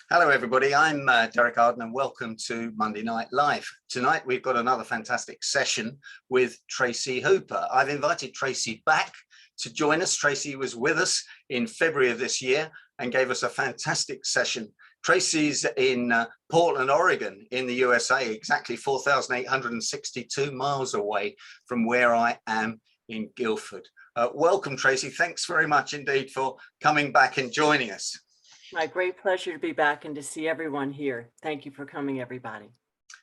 Hello, everybody. I'm Derek Arden, and welcome to Monday Night Live. Tonight, we've got another fantastic session with Tracy Hooper. I've invited Tracy back to join us. Tracy was with us in February of this year and gave us a fantastic session. Tracy's in Portland, Oregon, in the USA, exactly 4,862 miles away from where I am in Guildford. Welcome, Tracy. Thanks very much indeed for coming back and joining us. My great pleasure to be back and to see everyone here. Thank you for coming, everybody.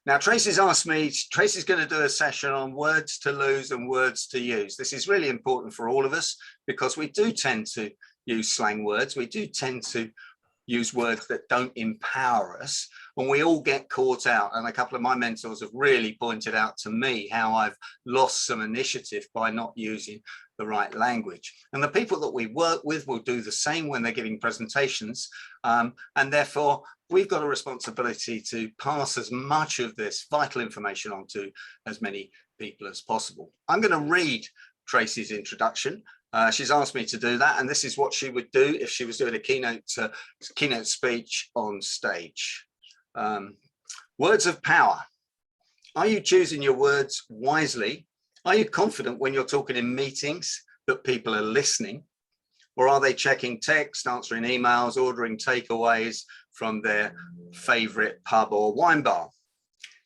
Now, Tracy's asked me, Tracy's going to do a session on words to lose and words to use. This is really important for all of us because we do tend to use slang words. We do tend to use words that don't empower us, and we all get caught out. And a couple of my mentors have really pointed out to me how I've lost some initiative by not using the right language. And the people that we work with will do the same when they're giving presentations. And therefore, we've got a responsibility to pass as much of this vital information on to as many people as possible. I'm going to read Tracy's introduction. She's asked me to do that, and this is what she would do if she was doing a keynote speech on stage. Words of power. Are you choosing your words wisely? Are you confident when you're talking in meetings that people are listening? Or are they checking text, answering emails, ordering takeaways from their favorite pub or wine bar?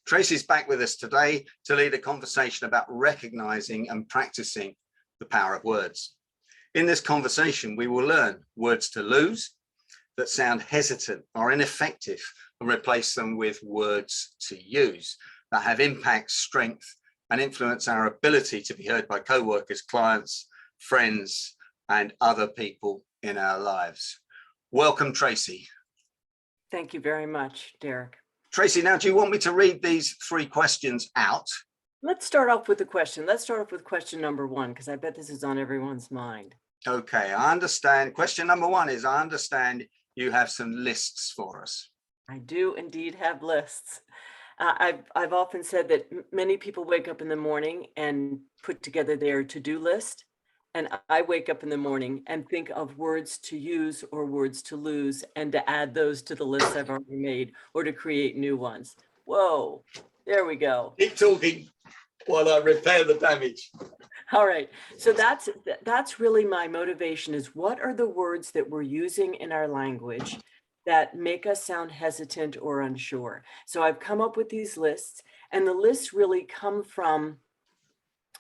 Tracy's back with us today to lead a conversation about recognizing and practicing the power of words. In this conversation, we will learn words to lose that sound hesitant or ineffective and replace them with words to use that have impact, strength, and influence our ability to be heard by co-workers, clients, friends, and other people in our lives. Welcome, Tracy. Thank you very much, Derek. Tracy, now do you want me to read these 3 questions out? Let's start off with the question. Let's start off with question number 1, because I bet this is on everyone's mind. Okay, I understand. Question number 1 is, I understand you have some lists for us. I do indeed have lists. I've often said that many people wake up in the morning and put together their to-do list. And I wake up in the morning and think of words to use or words to lose and to add those to the list I've already made or to create new ones. Whoa, there we go. Keep talking while I repair the damage. All right, so that's really my motivation, is what are the words that we're using in our language that make us sound hesitant or unsure? So I've come up with these lists, and the lists really come from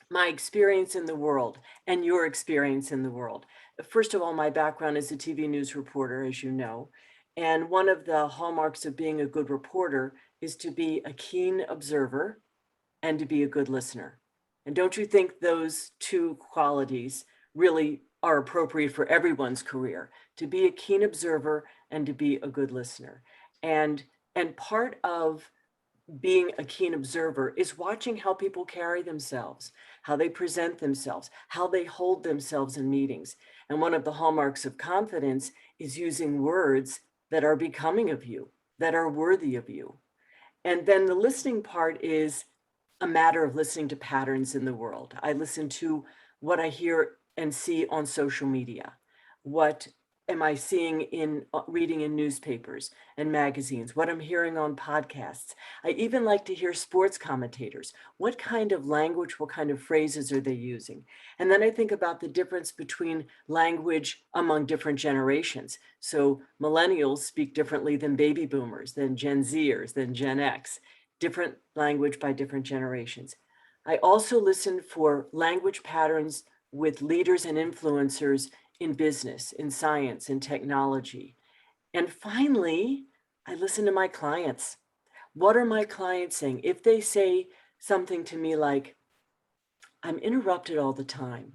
my experience in the world and your experience in the world. First of all, my background is a TV news reporter, as you know, and one of the hallmarks of being a good reporter is to be a keen observer and to be a good listener. And don't you think those 2 qualities really are appropriate for everyone's career, to be a keen observer and to be a good listener? And part of being a keen observer is watching how people carry themselves, how they present themselves, how they hold themselves in meetings. And one of the hallmarks of confidence is using words that are becoming of you, that are worthy of you. And then the listening part is a matter of listening to patterns in the world. I listen to what I hear and see on social media. What am I seeing in reading in newspapers and magazines? What I'm hearing on podcasts. I even like to hear sports commentators. What kind of language, what kind of phrases are they using? And then I think about the difference between language among different generations. So millennials speak differently than baby boomers, than Gen Zers, than Gen X. Different language by different generations. I also listen for language patterns with leaders and influencers in business, in science, in technology. And finally, I listen to my clients. What are my clients saying? If they say something to me like, I'm interrupted all the time.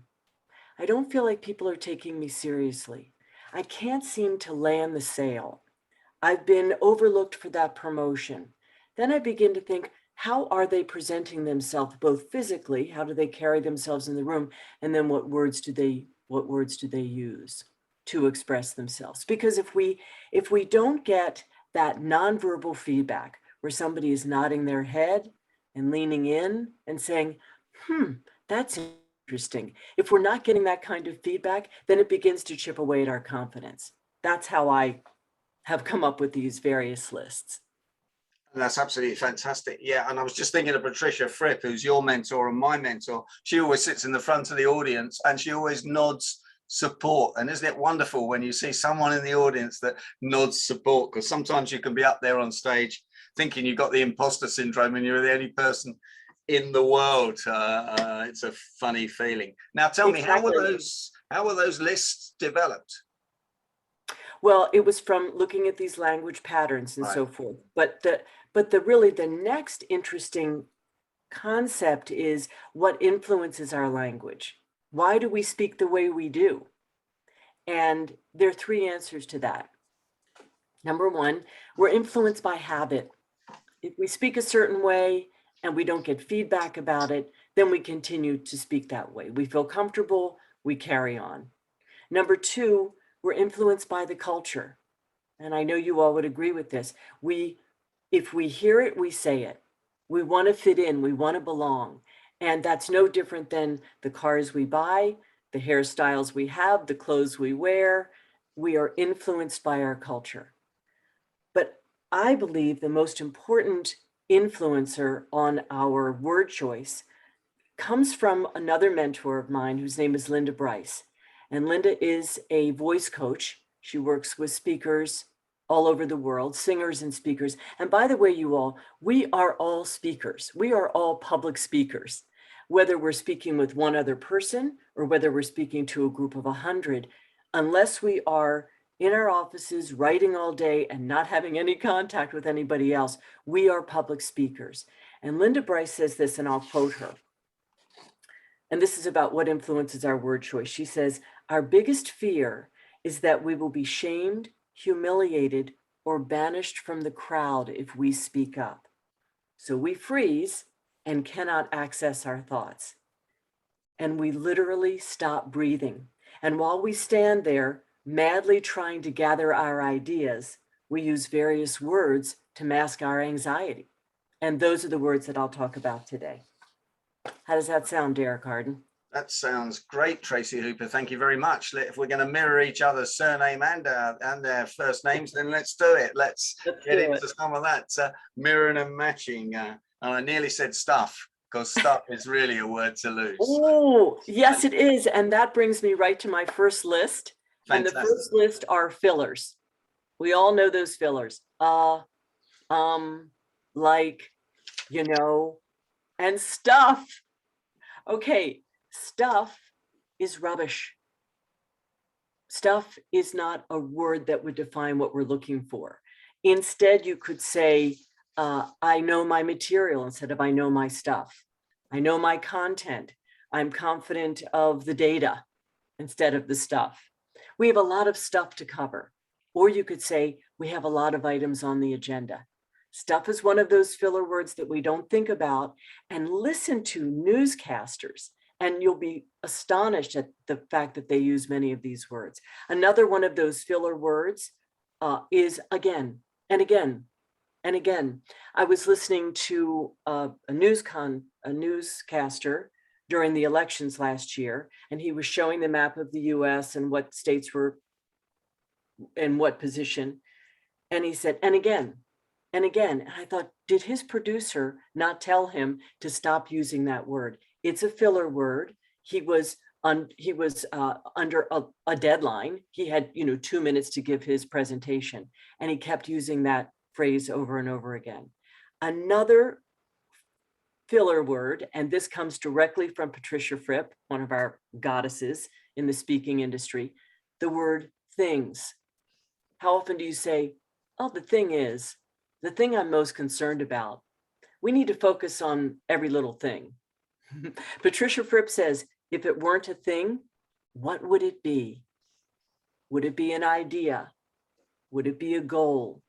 I don't feel like people are taking me seriously. I can't seem to land the sale. I've been overlooked for that promotion. Then I begin to think, how are they presenting themselves, both physically, how do they carry themselves in the room, and then what words do they use to express themselves? Because if we don't get that nonverbal feedback where somebody is nodding their head and leaning in and saying, that's interesting. If we're not getting that kind of feedback, then it begins to chip away at our confidence. That's how I have come up with these various lists. And that's absolutely fantastic. Yeah, and I was just thinking of Patricia Fripp, who's your mentor and my mentor. She always sits in the front of the audience and she always nods support. And isn't it wonderful when you see someone in the audience that nods support? Because sometimes you can be up there on stage thinking you've got the imposter syndrome and you're the only person in the world. It's a funny feeling. Now tell me, how were those lists developed? Well, it was from looking at these language patterns and so forth. But the next interesting concept is what influences our language. Why do we speak the way we do? And there are three answers to that. Number one, we're influenced by habit. If we speak a certain way and we don't get feedback about it, then we continue to speak that way. We feel comfortable, we carry on. Number two, we're influenced by the culture. And I know you all would agree with this. If we hear it, we say it. We want to fit in, we want to belong. And that's no different than the cars we buy, the hairstyles we have, the clothes we wear. We are influenced by our culture. But I believe the most important influencer on our word choice comes from another mentor of mine whose name is Linda Bryce. And Linda is a voice coach. She works with speakers all over the world, singers and speakers. And by the way, you all, we are all speakers. We are all public speakers, whether we're speaking with one other person or whether we're speaking to a group of 100, unless we are in our offices writing all day and not having any contact with anybody else, we are public speakers. And Linda Bryce says this, and I'll quote her. And this is about what influences our word choice. She says, our biggest fear is that we will be shamed, humiliated, or banished from the crowd if we speak up. So we freeze and cannot access our thoughts. And we literally stop breathing. And while we stand there, madly trying to gather our ideas, we use various words to mask our anxiety. And those are the words that I'll talk about today. How does that sound, Derek Arden? That sounds great, Tracy Hooper. Thank you very much. If we're going to mirror each other's surname and their first names, then let's do it. Let's get into some of that mirroring and matching. And I nearly said stuff, because stuff is really a word to lose. Oh, yes, it is. And that brings me right to my first list. Fantastic. And the first list are fillers. We all know those fillers. Like, you know, and stuff. Okay, stuff is rubbish. Stuff is not a word that would define what we're looking for. Instead, you could say, I know my material instead of I know my stuff. I know my content. I'm confident of the data instead of the stuff. We have a lot of stuff to cover. Or you could say, we have a lot of items on the agenda. Stuff is one of those filler words that we don't think about. And listen to newscasters, and you'll be astonished at the fact that they use many of these words. Another one of those filler words is again and again and again. I was listening to a newscaster during the elections last year, and he was showing the map of the US and what states were in what position. And he said, and again, and again. And I thought, did his producer not tell him to stop using that word? It's a filler word. He was under a deadline. He had 2 minutes to give his presentation, and he kept using that phrase over and over again. Another filler word, and this comes directly from Patricia Fripp, one of our goddesses in the speaking industry, the word things. How often do you say, oh, the thing is, the thing I'm most concerned about? We need to focus on every little thing. Patricia Fripp says, if it weren't a thing, what would it be? Would it be an idea? Would it be a goal?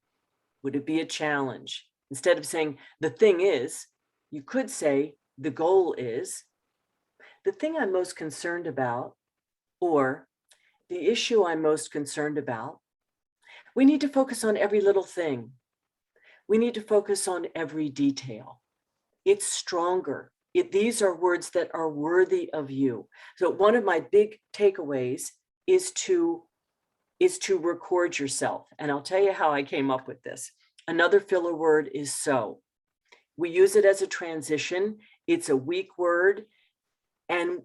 Would it be a challenge? Instead of saying the thing is, you could say the goal is, the thing I'm most concerned about, or the issue I'm most concerned about. We need to focus on every little thing. We need to focus on every detail. It's stronger. These are words that are worthy of you. So one of my big takeaways is to is to record yourself. And I'll tell you how I came up with this. Another filler word is so. We use it as a transition. It's a weak word, and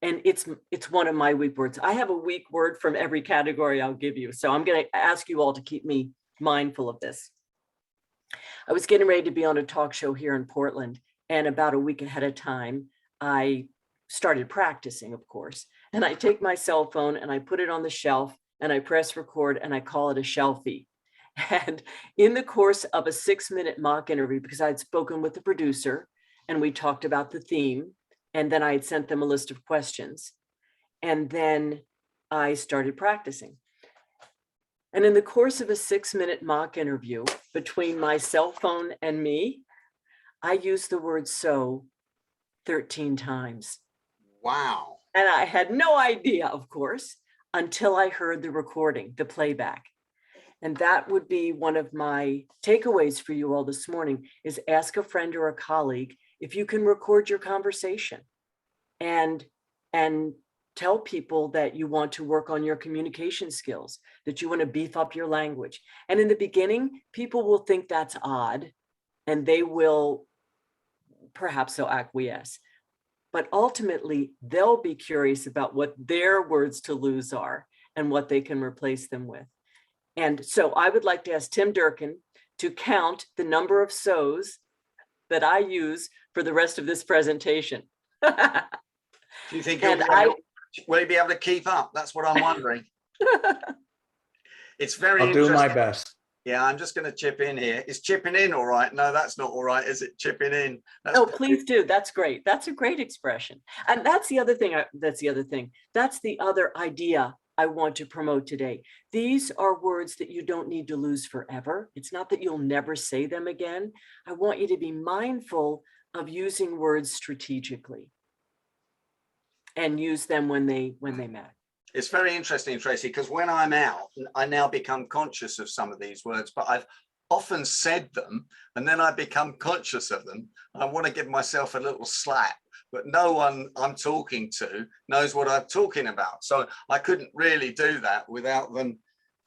it's one of my weak words. I have a weak word from every category I'll give you. So I'm going to ask you all to keep me mindful of this. I was getting ready to be on a talk show here in Portland, and about a week ahead of time, I started practicing, of course. And I take my cell phone and I put it on the shelf and I press record and I call it a shelfie. And in the course of a 6-minute mock interview, because I'd spoken with the producer and we talked about the theme, and then I had sent them a list of questions, and then I started practicing. And in the course of a 6-minute mock interview between my cell phone and me, I used the word so 13 times. Wow. And I had no idea, of course, until I heard the recording, the playback. And that would be one of my takeaways for you all this morning, is ask a friend or a colleague if you can record your conversation, and tell people that you want to work on your communication skills, that you want to beef up your language. And in the beginning, people will think that's odd, and they will, perhaps they'll acquiesce. But ultimately, they'll be curious about what their words to lose are and what they can replace them with. And so I would like to ask Tim Durkin to count the number of so's that I use for the rest of this presentation. Do you think will he be able to keep up? That's what I'm wondering. It's very I'll do interesting. my best. Yeah, I'm just going to chip in here. Is chipping in all right? No, that's not all right, is it? Chipping in. Oh, please do. That's great. That's a great expression. And that's the other thing. That's the other idea I want to promote today. These are words that you don't need to lose forever. It's not that you'll never say them again. I want you to be mindful of using words strategically and use them when they matter. It's very interesting, Tracy, because when I'm out, I now become conscious of some of these words, but I've often said them and then I become conscious of them. I want to give myself a little slap, but no one I'm talking to knows what I'm talking about. So I couldn't really do that without them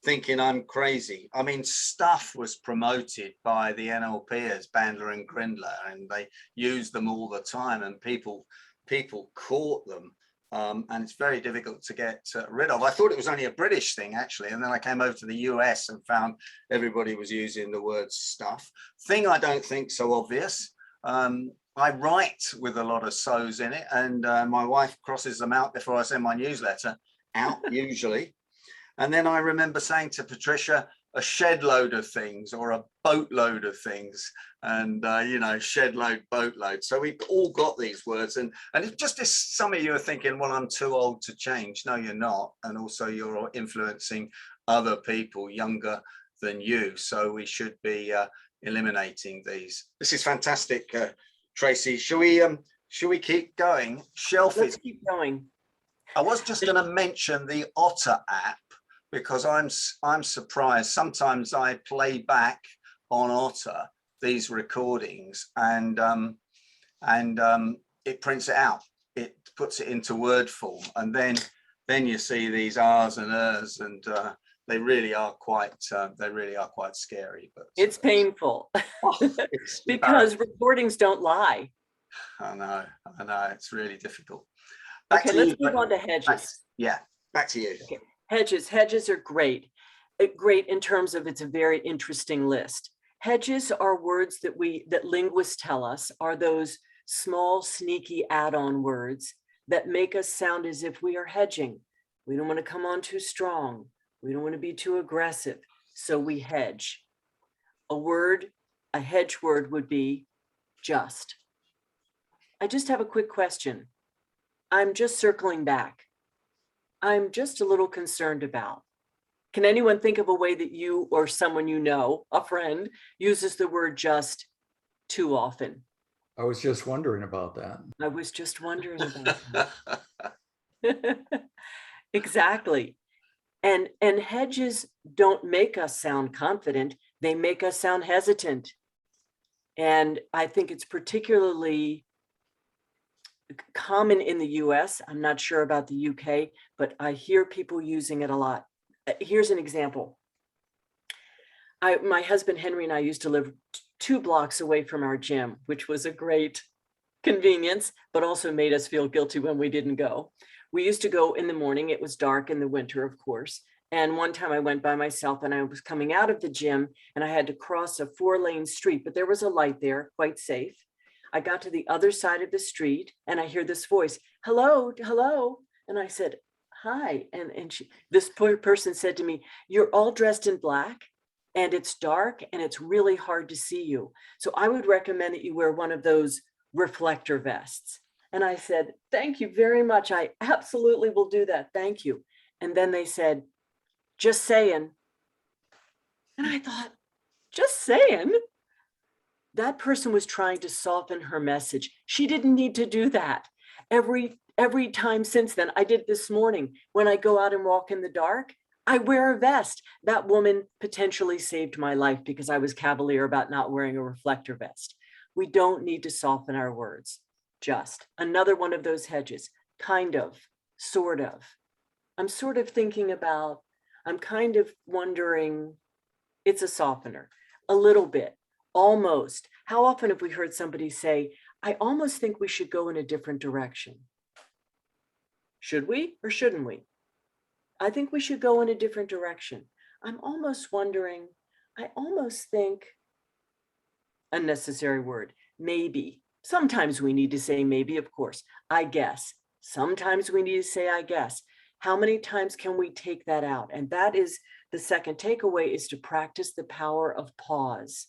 thinking I'm crazy. I mean, stuff was promoted by the NLP as Bandler and Grindler, and they used them all the time, and people caught them. And it's very difficult to get rid of. I thought it was only a British thing, actually. And then I came over to the US and found everybody was using the word stuff. Thing I don't think so obvious. I write with a lot of so's in it, and my wife crosses them out before I send my newsletter out, usually. And then I remember saying to Patricia, a shed load of things or a boatload of things, and you know, shed load, boatload. So we've all got these words, and it's just as some of you are thinking, well, I'm too old to change. No, you're not. And also you're influencing other people younger than you. So we should be eliminating these. This is fantastic, Tracy. Shall we keep going? Let's keep going. I was just going to mention the Otter app, because I'm surprised. Sometimes I play back on Otter these recordings, and it prints it out. It puts it into word form, and then you see these R's and R's, and they really are quite scary. But it's painful it's because recordings don't lie. I know. It's really difficult. Okay, let's move on to Hedges. Yeah, back to you. Okay. Hedges are great. Great in terms of it's a very interesting list. Hedges are words that linguists tell us are those small, sneaky add-on words that make us sound as if we are hedging. We don't want to come on too strong. We don't want to be too aggressive. So we hedge. A hedge word would be just. I just have a quick question. I'm just circling back. I'm just a little concerned about. Can anyone think of a way that you or someone you know, a friend, uses the word just too often? I was just wondering about that. I was just wondering about that. Exactly. And hedges don't make us sound confident. They make us sound hesitant. And I think it's particularly common in the US. I'm not sure about the UK, but I hear people using it a lot. here's an example. My husband Henry and I used to live 2 blocks away from our gym, which was a great convenience, but also made us feel guilty when we didn't go. We used to go in the morning. It was dark in the winter, of course. And one time I went by myself and I was coming out of the gym and I had to cross a 4-lane street, but there was a light there, quite safe. I got to the other side of the street and I hear this voice, hello, hello. And I said, hi. And this poor person said to me, you're all dressed in black and it's dark and it's really hard to see you. So I would recommend that you wear one of those reflector vests. And I said, thank you very much. I absolutely will do that. Thank you. And then they said, just saying. And I thought, just saying? That person was trying to soften her message. She didn't need to do that. Every time since then, I did this morning, when I go out and walk in the dark, I wear a vest. That woman potentially saved my life because I was cavalier about not wearing a reflector vest. We don't need to soften our words. Just another one of those hedges, kind of, sort of. I'm sort of thinking about, I'm kind of wondering, it's a softener, a little bit, almost. How often have we heard somebody say, I almost think we should go in a different direction? Should we or shouldn't we? I think we should go in a different direction. I'm almost wondering, I almost think, unnecessary word, maybe. Sometimes we need to say maybe, of course, I guess. Sometimes we need to say, I guess. How many times can we take that out? And that is the second takeaway, is to practice the power of pause.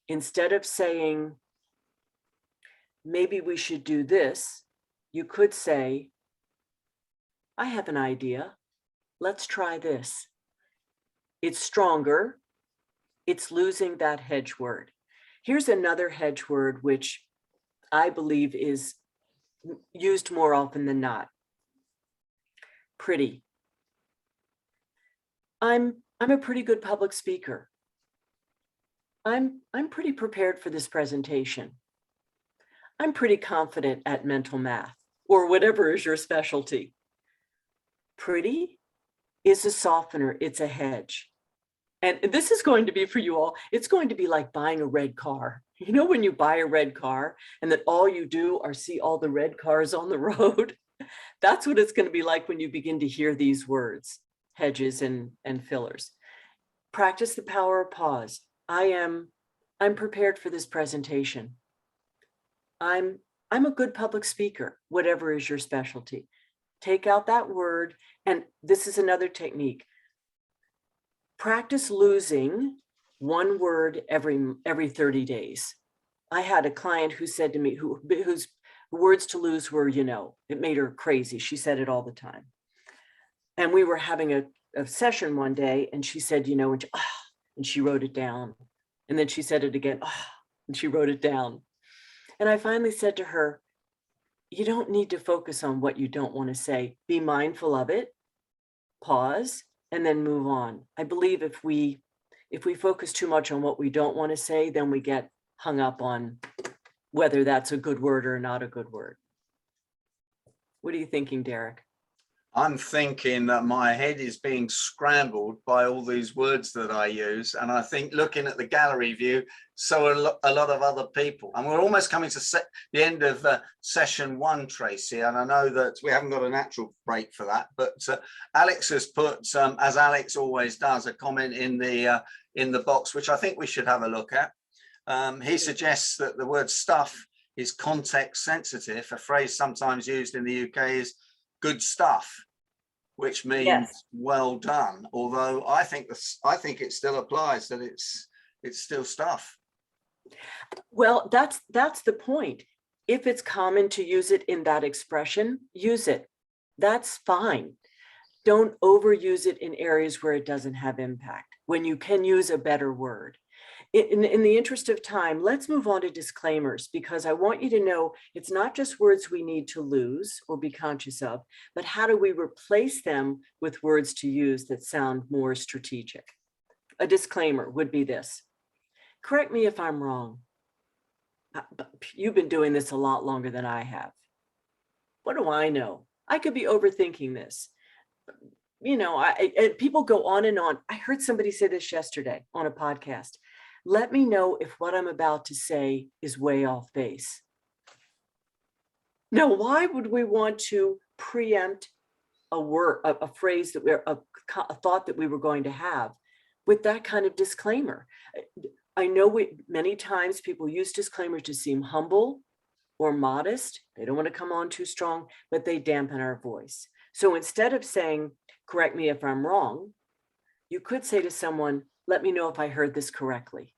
Instead of saying, maybe we should do this, you could say, I have an idea. Let's try this. It's stronger. It's losing that hedge word. Here's another hedge word, which I believe is used more often than not. Pretty. I'm a pretty good public speaker. I'm pretty prepared for this presentation. I'm pretty confident at mental math, or whatever is your specialty. Pretty is a softener, it's a hedge. And this is going to be for you all, it's going to be like buying a red car. You know, when you buy a red car and that all you do are see all the red cars on the road? That's what it's going to be like when you begin to hear these words, hedges and fillers. Practice the power of pause. I'm prepared for this presentation. I'm a good public speaker, whatever is your specialty. Take out that word. And this is another technique. Practice losing one word every 30 days. I had a client who said to me, whose words to lose were, you know, it made her crazy. She said it all the time. And we were having a session one day and she said, you know, and she wrote it down. And then she said it again, and she wrote it down. And I finally said to her, you don't need to focus on what you don't want to say. Be mindful of it, pause, and then move on. I believe if we focus too much on what we don't want to say, then we get hung up on whether that's a good word or not a good word. What are you thinking, Derek? I'm thinking that my head is being scrambled by all these words that I use. And I think looking at the gallery view, so a lot of other people. And we're almost coming to the end of session 1, Tracy. And I know that we haven't got a natural break for that. But Alex has put, as Alex always does, a comment in the box, which I think we should have a look at. He suggests that the word stuff is context sensitive. A phrase sometimes used in the UK is good stuff, which means yes, well done. Although I think it still applies, that it's still stuff. Well, that's the point. If it's common to use it in that expression, use it. That's fine. Don't overuse it in areas where it doesn't have impact, when you can use a better word. In the interest of time, let's move on to disclaimers, because I want you to know it's not just words we need to lose or be conscious of, but how do we replace them with words to use that sound more strategic? A disclaimer would be this. Correct me if I'm wrong. You've been doing this a lot longer than I have. What do I know? I could be overthinking this. people go on and on. I heard somebody say this yesterday on a podcast. Let me know if what I'm about to say is way off base. Now, why would we want to preempt a word, a phrase that a thought that we were going to have with that kind of disclaimer? I know many times people use disclaimers to seem humble or modest. They don't want to come on too strong, but they dampen our voice. So instead of saying, correct me if I'm wrong, you could say to someone, let me know if I heard this correctly.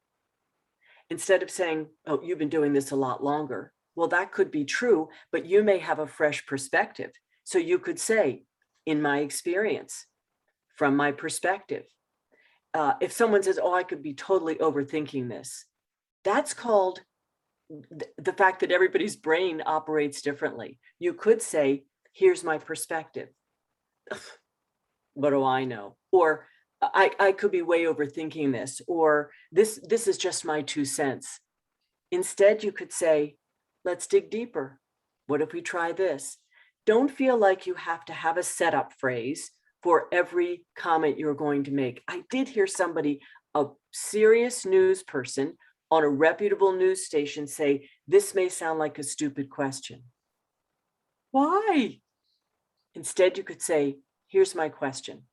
Instead of saying, oh, you've been doing this a lot longer. Well, that could be true, but you may have a fresh perspective. So you could say, in my experience, from my perspective. If someone says, oh, I could be totally overthinking this, that's called the fact that everybody's brain operates differently. You could say, here's my perspective. What do I know? Or I could be way overthinking this, or this is just my 2 cents. Instead, you could say, let's dig deeper. What if we try this? Don't feel like you have to have a setup phrase for every comment you're going to make. I did hear somebody, a serious news person on a reputable news station, say, this may sound like a stupid question. Why? Instead, you could say, here's my question.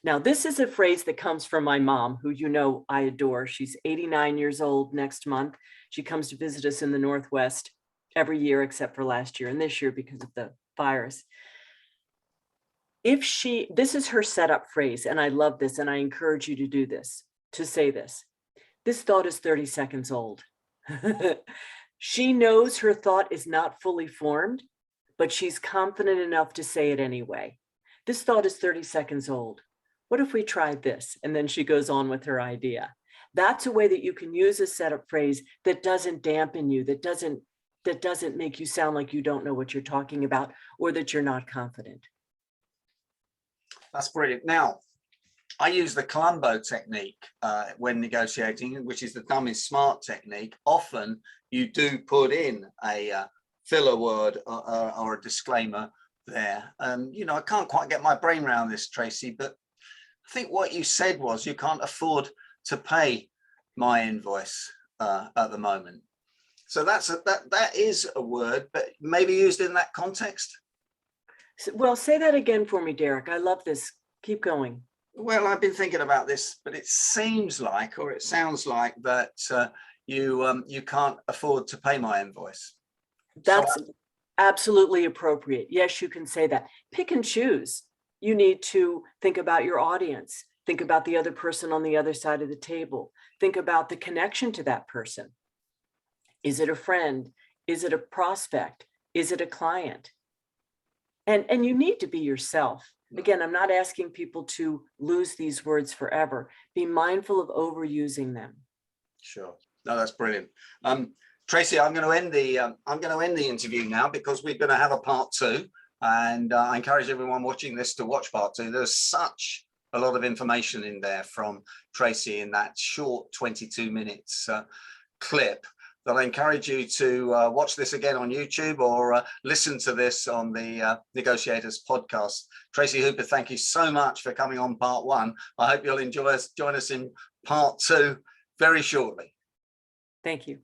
Now, this is a phrase that comes from my mom, who I adore. She's 89 years old next month. She comes to visit us in the Northwest every year, except for last year and this year because of the virus. This is her setup phrase, and I love this, and I encourage you to do this, to say this. This thought is 30 seconds old. She knows her thought is not fully formed, but she's confident enough to say it anyway. This thought is 30 seconds old. What if we tried this? And then she goes on with her idea. That's a way that you can use a setup phrase that doesn't dampen you, that doesn't make you sound like you don't know what you're talking about or that you're not confident. That's brilliant. Now, I use the Columbo technique when negotiating, which is the dumb is smart technique. Often you do put in a filler word or a disclaimer there. I can't quite get my brain around this, Tracy, but I think what you said was you can't afford to pay my invoice at the moment. So that is a word, but maybe used in that context. Well, say that again for me, Derek. I love this. Keep going. Well, I've been thinking about this, but it seems like, or it sounds like that you can't afford to pay my invoice. That's absolutely appropriate. Yes, you can say that. Pick and choose. You need to think about your audience. Think about the other person on the other side of the table. Think about the connection to that person. Is it a friend? Is it a prospect? Is it a client? And you need to be yourself. Again, I'm not asking people to lose these words forever. Be mindful of overusing them. Sure. No, that's brilliant. Tracy, I'm going to end the interview now because we're going to have a part 2. And I encourage everyone watching this to watch part 2. There's such a lot of information in there from Tracy in that short 22 minutes clip that I encourage you to watch this again on YouTube or listen to this on the Negotiators podcast. Tracy Hooper, thank you so much for coming on part 1. I hope you'll join us in part 2 very shortly. Thank you.